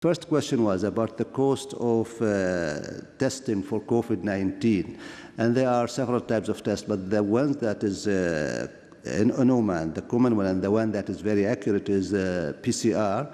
First question was about the cost of testing for COVID-19. And there are several types of tests, but the one that is in Oman, the common one, and the one that is very accurate is PCR.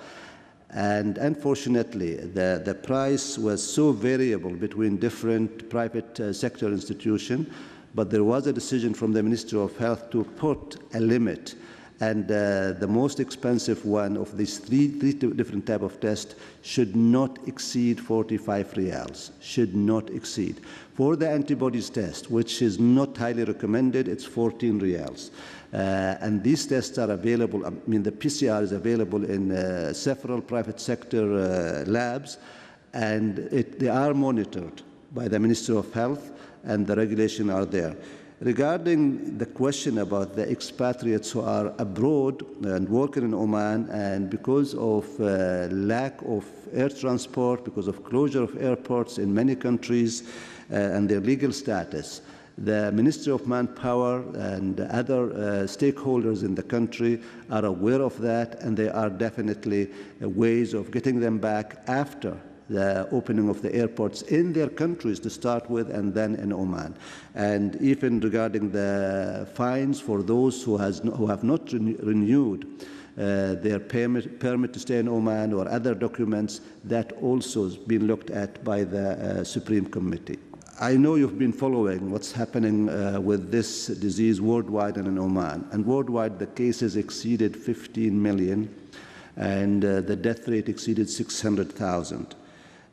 And unfortunately, the price was so variable between different private sector institutions, but there was a decision from the Ministry of Health to put a limit. And the most expensive one of these three different types of tests should not exceed 45 riyals, should not exceed. For the antibodies test, which is not highly recommended, it's 14 riyals. And these tests are available, I mean, the PCR is available in several private sector labs, and they are monitored by the Ministry of Health, and the regulations are there. Regarding the question about the expatriates who are abroad and working in Oman, and because of lack of air transport, because of closure of airports in many countries and their legal status, the Ministry of Manpower and other stakeholders in the country are aware of that, and there are definitely ways of getting them back after the opening of the airports in their countries to start with, and then in Oman. And even regarding the fines for those who have not renewed their permit to stay in Oman or other documents, that also has been looked at by the Supreme Committee. I know you've been following what's happening with this disease worldwide and in Oman. And worldwide, the cases exceeded 15 million, and the death rate exceeded 600,000.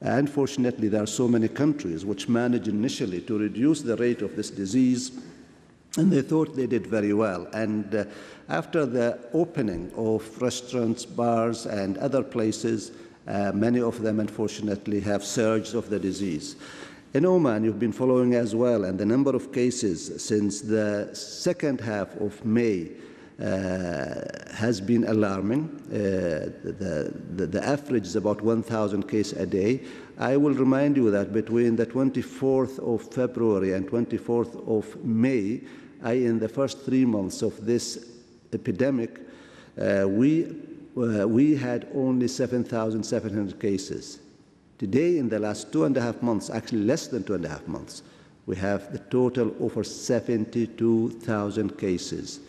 Unfortunately, there are so many countries which managed initially to reduce the rate of this disease, and they thought they did very well. And after the opening of restaurants, bars, and other places, many of them, unfortunately, have surged of the disease. In Oman, you've been following as well, and the number of cases since the second half of May has been alarming. The average is about 1,000 cases a day. I will remind you that between the 24th of February and 24th of May, in the first 3 months of this epidemic, we had only 7,700 cases. Today, in the last 2.5 months, actually less than 2.5 months, we have the total over 72,000 cases.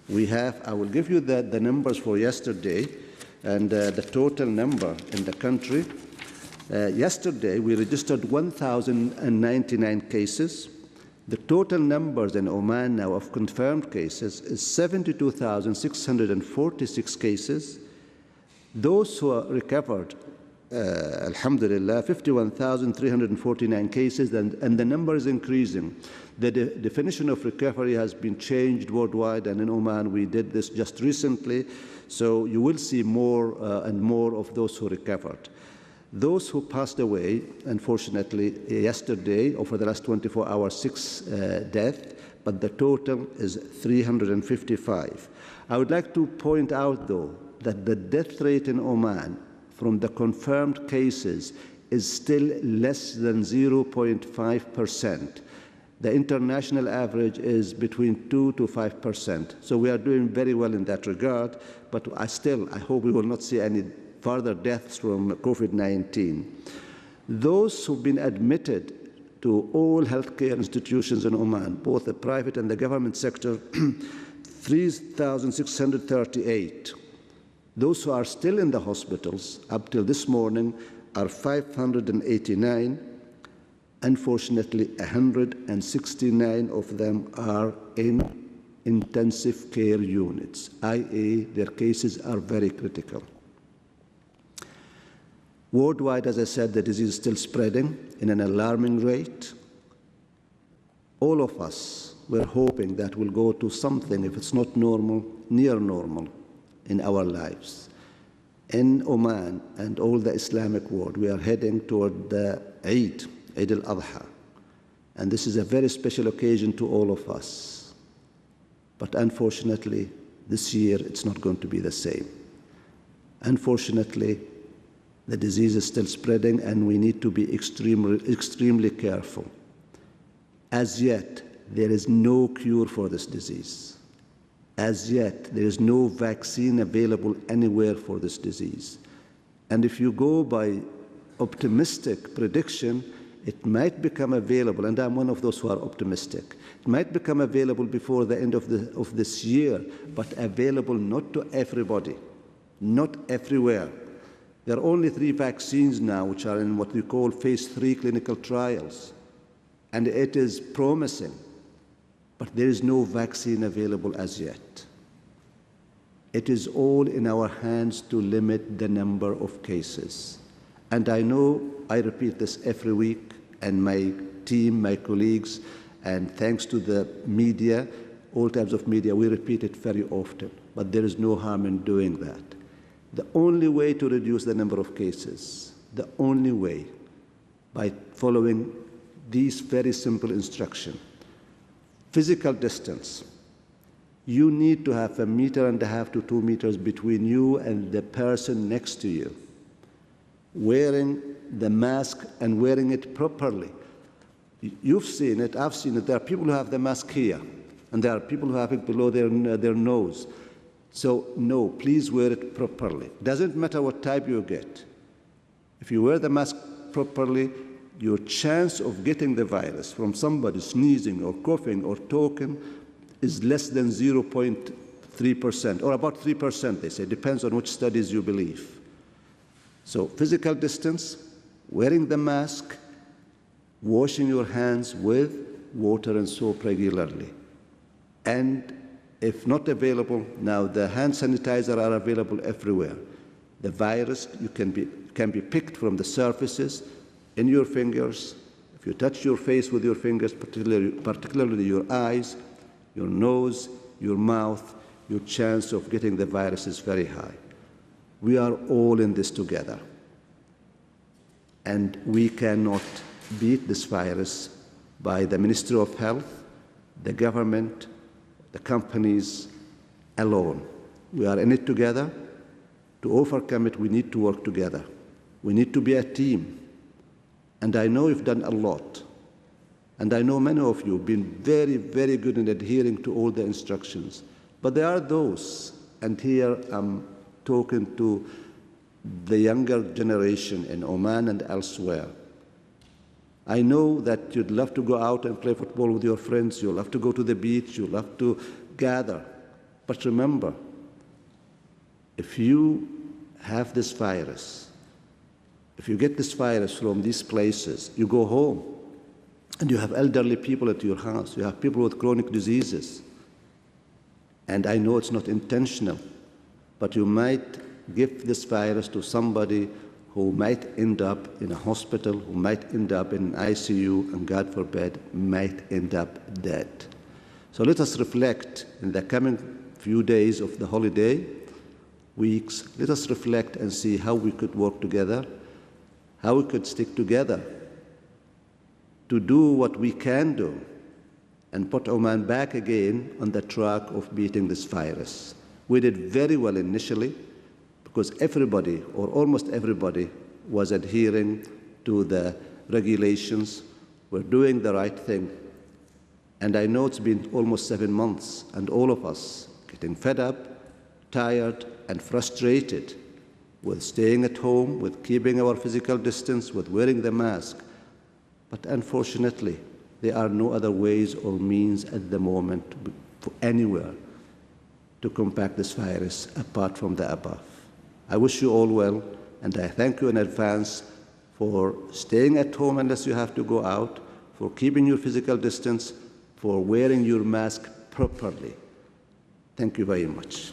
We have, I will give you the numbers for yesterday, and the total number in the country. Yesterday, we registered 1,099 cases. The total numbers in Oman now of confirmed cases is 72,646 cases. Those who are recovered, alhamdulillah, 51,349 cases, and the number is increasing. The definition of recovery has been changed worldwide, and in Oman we did this just recently, so you will see more and more of those who recovered. Those who passed away, unfortunately, yesterday, over the last 24 hours, 6 deaths, but the total is 355. I would like to point out, though, that the death rate in Oman from the confirmed cases is still less than 0.5%. The international average is between 2 to 5%. So we are doing very well in that regard, but I hope we will not see any further deaths from COVID-19. Those who've been admitted to all healthcare institutions in Oman, both the private and the government sector, 3,638. Those who are still in the hospitals up till this morning are 589. Unfortunately, 169 of them are in intensive care units, i.e., their cases are very critical. Worldwide, as I said, the disease is still spreading in an alarming rate. All of us were hoping that we'll go to something, if it's not normal, near normal in our lives. In Oman and all the Islamic world, we are heading toward the Eid al-Adha. And this is a very special occasion to all of us. But unfortunately, this year, it's not going to be the same. Unfortunately, the disease is still spreading, and we need to be extremely careful. As yet, there is no cure for this disease. As yet, there is no vaccine available anywhere for this disease. And if you go by optimistic prediction, it might become available, and I'm one of those who are optimistic. It might become available before the end of this year, but available not to everybody, not everywhere. There are only 3 vaccines now which are in what we call phase 3 clinical trials, and it is promising, but there is no vaccine available as yet. It is all in our hands to limit the number of cases. And I know I repeat this every week, and my team, my colleagues, and thanks to the media, all types of media, we repeat it very often, but there is no harm in doing that. The only way to reduce the number of cases, the only way, by following these very simple instructions. Physical distance. You need to have 1.5 meters to 2 meters between you and the person next to you. Wearing the mask and wearing it properly. You've seen it, I've seen it. There are people who have the mask here, and there are people who have it below their nose. So, no, please wear it properly. Doesn't matter what type you get. If you wear the mask properly, your chance of getting the virus from somebody sneezing or coughing or talking is less than 0.3%, or about 3%, they say. Depends on which studies you believe. So physical distance, wearing the mask, washing your hands with water and soap regularly. And if not available, now the hand sanitizer are available everywhere. The virus can be picked from the surfaces in your fingers. If you touch your face with your fingers, particularly your eyes, your nose, your mouth, your chance of getting the virus is very high. We are all in this together. And we cannot beat this virus by the Ministry of Health, the government, the companies alone. We are in it together. To overcome it, we need to work together. We need to be a team. And I know you've done a lot. And I know many of you have been very, very good in adhering to all the instructions. But there are those, and here I'm talking to the younger generation in Oman and elsewhere. I know that you'd love to go out and play football with your friends, you'll love to go to the beach, you'll love to gather. But remember, if you have this virus, if you get this virus from these places, you go home, and you have elderly people at your house, you have people with chronic diseases. And I know it's not intentional, but you might give this virus to somebody who might end up in a hospital, who might end up in an ICU, and God forbid, might end up dead. So let us reflect in the coming few days of the holiday, weeks. Let us reflect and see how we could work together, how we could stick together to do what we can do and put Oman back again on the track of beating this virus. We did very well initially because everybody, or almost everybody, was adhering to the regulations. We're doing the right thing. And I know it's been almost 7 months, and all of us getting fed up, tired, and frustrated with staying at home, with keeping our physical distance, with wearing the mask. But unfortunately, there are no other ways or means at the moment for anywhere to combat this virus apart from the above. I wish you all well, and I thank you in advance for staying at home unless you have to go out, for keeping your physical distance, for wearing your mask properly. Thank you very much.